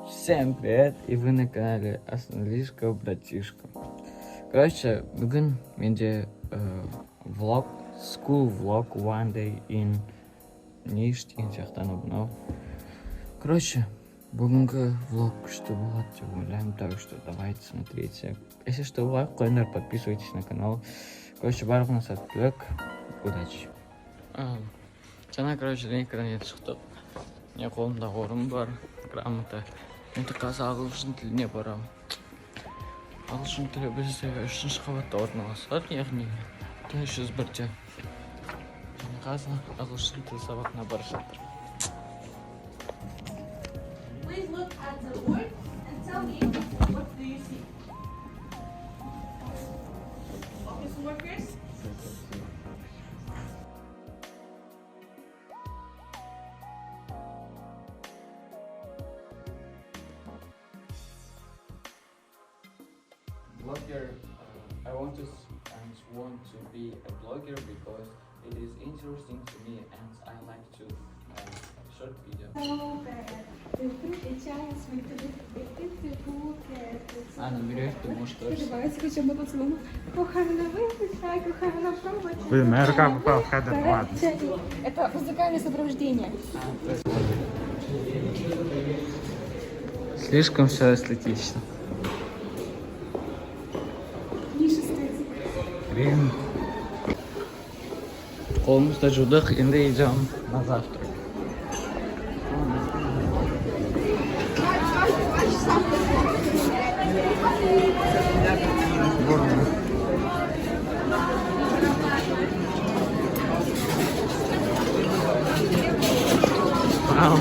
Всем привет, и вы на канале Английского братишка. Короче, бүгін менде влог, school vlog one day in Ниш деген сияқтаны мынау. Короче, бүгінгі влог күшті болады деп ойлаймын, так что давайте смотрите. Если что, лайк қойыңдар, подписывайтесь на канал. Короче, барлығына сәттілік, удачи. Жаңа, короче, экраннен шықтық. Не қолымда орын бар, грамота. Енді қазір ағылшын тіліне барам. Ағылшын тілі бізде 3-ші қабатта орналасады, яғни 301-те. Және қазір ағылшын тілі сабағына бара жатыр. Please look at the word and tell me what do you see. Office workers. Blogger, I want to be a blogger because it is interesting to me and I like to short video. Анна, берешь, ты можешь тоже. Блин, моя рука попала в кадр, ладно. Это музыкальное сопровождение. Слишком все эстетично. Блин. Қолымызда жудық, енді идем на завтрак. Вау.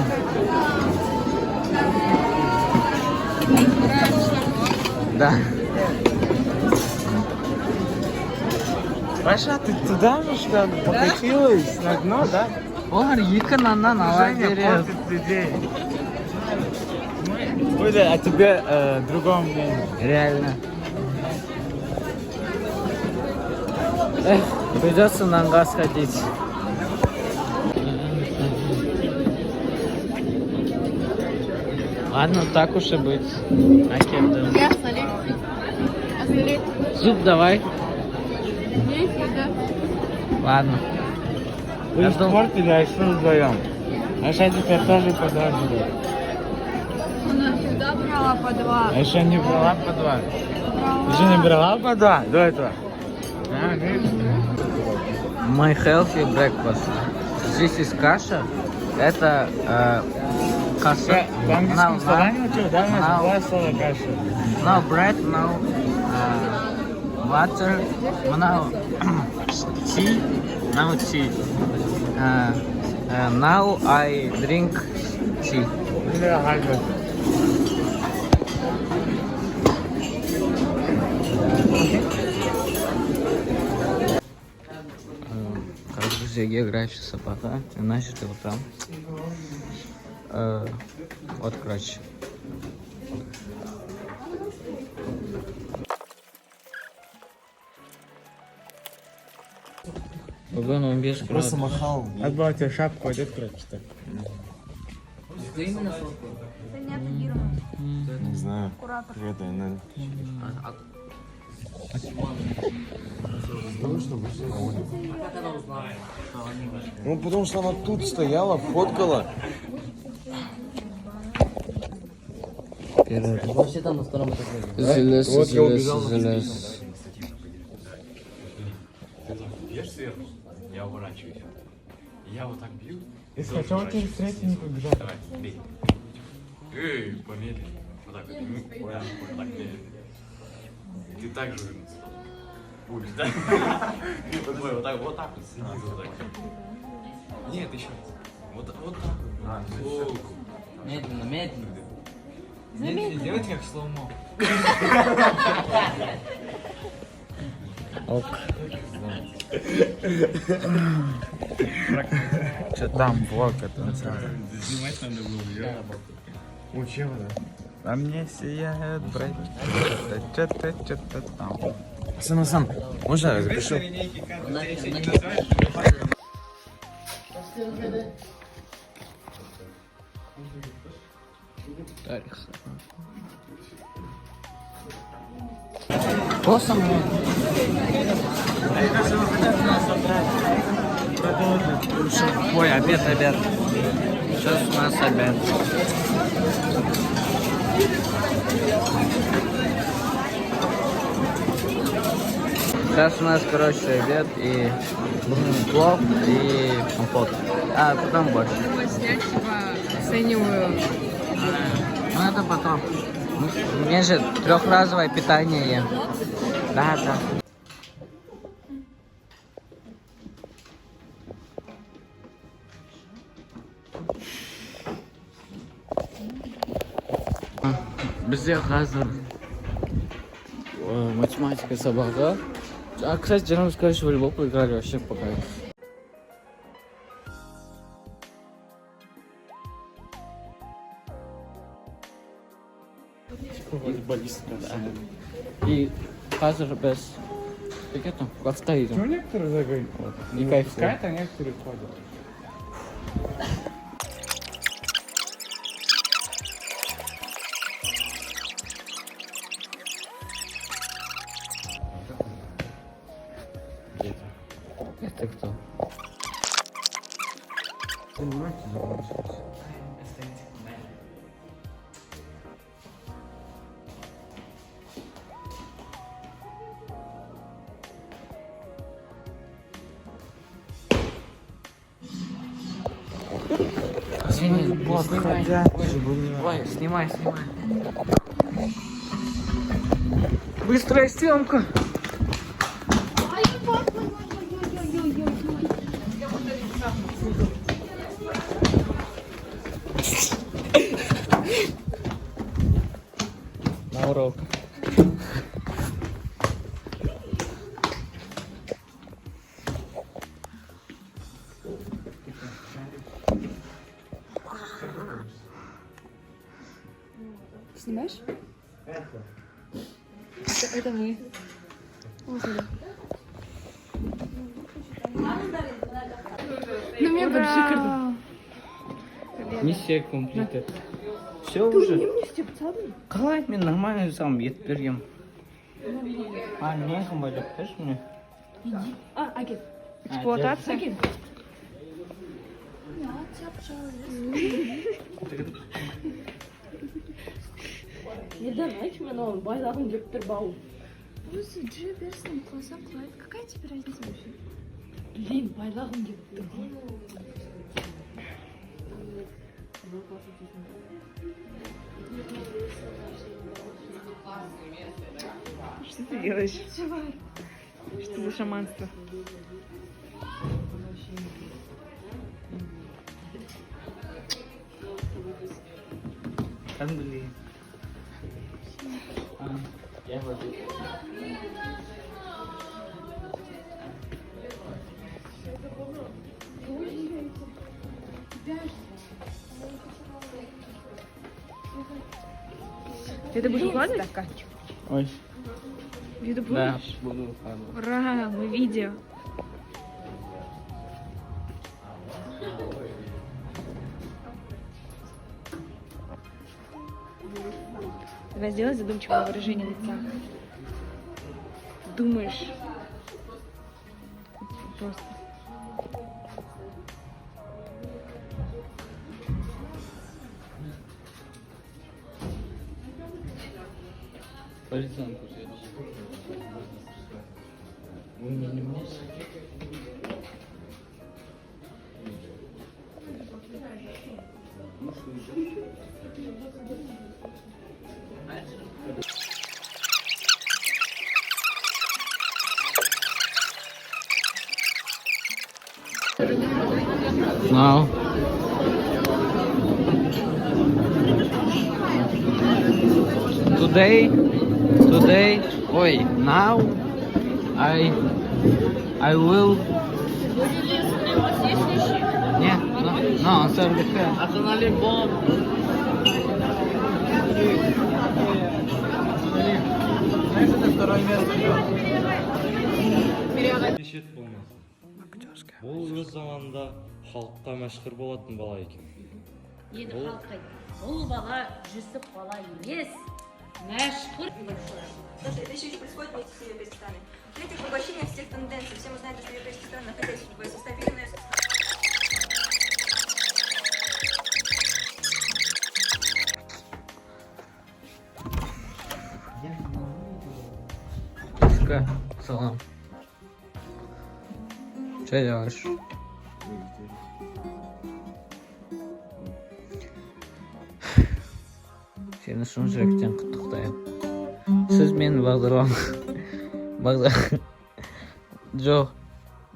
Да. Паша, ты туда же что ли? Покатилась на дно, да? Олар екі наннан ала Женя береді. портит людей. Ой, а тебе другое мнение. Реально. Эх, придется нанға сходить. Ладно, так уж и быть. Накидываем. Я остались. Остались. Зуб давай. Есть, да. Ладно. Вы испортили, а что вдвоем? А я теперь тоже подражу. Она всегда брала по 2. А еще не брала по 2. Ты же не брала по 2 до этого? А, видишь? My healthy breakfast. This is каша. Это каша. В английском словаре учил, да? У нас было слово каша. No bread, no water, no tea, no tea. Now I drink tea. Короче, друзья, география сапога, 12 утра. Вот, короче. Бүгін 15 Просто градус. махал. Надо было тебе шапку одеть, короче, так. Это неопределенно. Не знаю. Куратор. Это, наверное. Ну, потому что она тут стояла, фоткала. Вообще там на втором этаже. Вот я убежал. Бьешь сверху, я уворачиваюсь. Я вот так бью. Если хотел тебе встретить, не побежал. Давай, бей. Эй, помедленнее. Вот так вот. Вот так медленно. И ты так же будешь, да? Давай, вот так вот снизу вот так. Нет, еще раз. Вот так вот. Сбоку. Медленно, медленно. Медленно делайте как слоумо. Ок. Что там, влог это? Снимать надо было, я. О, чего, да? А мне сияет, брат. Что-то там. Сан, можно я запишу? Тарих. Просто Ой, обед. Сейчас у нас обед. Сейчас у нас, короче, обед и плов и компот. А потом борщ. Снять, типа, оцениваю. Ну это потом. Мне же трехразовое питание ем. Да. Бізде қазір математика сабағы. А, кстати, жаңа біз, короче, волейбол поиграли вообще пока. И қазір біз класста идем. Ну, некоторые загонят. И кайфуем. А некоторые ходят. Это кто? Ой, снимай. Быстрая съемка. На урок. Снимаешь? Это мы. Ну, мне большой Миссия комплита. Все уже. Қалай мен нормально сам ет берем. А, не қымбат қойшы мне. Агент. Эксплуатация? Нeden açma oğlum? Bayrağın göktür bau. Өзі жүре берсін, қойса қойды. Какая тебе разница вообще? Блин, bayrağın göktür. Что ты делаешь? Что за шаманство? Блин. Я вот. Ты это будешь укладывать? Ой. Ты это Да, будешь? буду укладывать. Ура, мы видео. Давай сделай задумчивое выражение лица. Думаешь. Просто. Полицейку следующий. Вы меня не можете? Now. Today, now I will. Нет, no, sorry. Останови бомб. Знаешь, это второе место. Кешет болмасын. Бұл өз заманында халыққа мәшһүр болатын бала екен. Енді халыққа Бұл бала жүсіп бала емес. Мәшһүр. Слушай, это еще происходит вместе с ее странами. В-третьих, воплощение всех тенденций. Все мы знаем, что европейские страны, находясь в стабильной Тишка, салам. Что делаешь? Сені шын жүректен құттықтаймын. Сіз менің жоқ.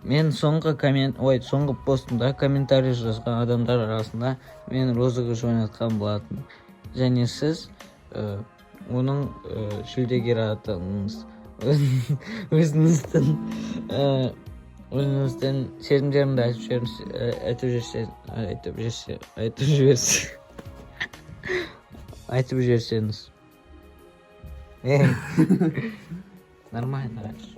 Мен соңғы постымда комментарий жазған адамдар арасында мен розыгрыш ойнатқан болатын. Және сіз оның жүлдегері атандыңыз. Өзіңіздің сезімдерімді айтып жіберсеңіз. Нормально, раньше.